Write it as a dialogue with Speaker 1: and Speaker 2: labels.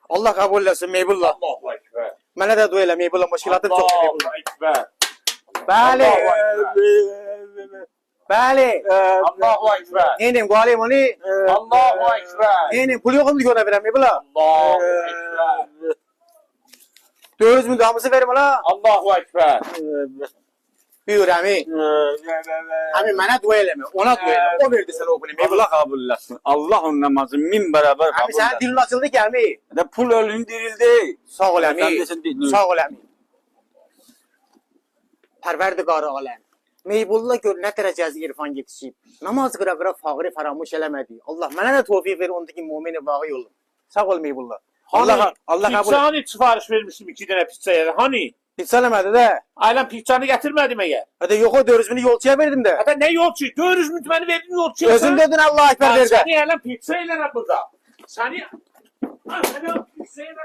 Speaker 1: Allah kabul etsin Meybullah.
Speaker 2: Allahu Ekber.
Speaker 1: Mənə də dua elə Meybullah, məşkilatım çox
Speaker 2: Allahu
Speaker 1: Meybullah.
Speaker 2: Ekber.
Speaker 1: Bəli. Bəli.
Speaker 2: Allahu Ekber.
Speaker 1: Neyim, qolayım onu?
Speaker 2: Allahu Ekber.
Speaker 1: Neyim, pul yoxum görə verəm Meybullah.
Speaker 2: Allahu Ekber.
Speaker 1: 400.000 damısı verim ola.
Speaker 2: Allahu Ekber.
Speaker 1: Buyur əmi. Əmi mənə dua eləmə, ona dua elə. O verdi sənə o pulu Meybullah.
Speaker 3: Allah kabul etsin. Allah onun namazı min beraber
Speaker 1: Əmi
Speaker 3: kabul
Speaker 1: sənin
Speaker 3: etsin.
Speaker 1: dilin açıldı ki əmi.
Speaker 3: De pul ölün dirildi.
Speaker 1: Sağ ol əmi.
Speaker 3: Sen desin değil.
Speaker 1: Sağ ol əmi. Pərverdigarı aləm. Meybullah gör nə dərəcəsi irfan yetişib. Namaz qıra-qıra fağırı faramuş eləmədi. Allah mənə də tövfiq ver, ondaki mümini bağı yolum. Sağ ol Meybullah. Allah kabul et.
Speaker 2: Pizza hani sipariş vermiştim 2 tane pizza yeri. Hani?
Speaker 1: Hiç söylemedi de.
Speaker 2: Ailem pizzanı getirmedim eğer.
Speaker 1: Hadi yok o 400.000'i yolcuya verdim de.
Speaker 2: Hatta ne yolcu? 400 beni verdin yolcuya.
Speaker 1: Özün dedin Allah ekber
Speaker 2: Lan
Speaker 1: verdi.
Speaker 2: seni ailem pizza ile burada. Seni... Lan seni pizza ile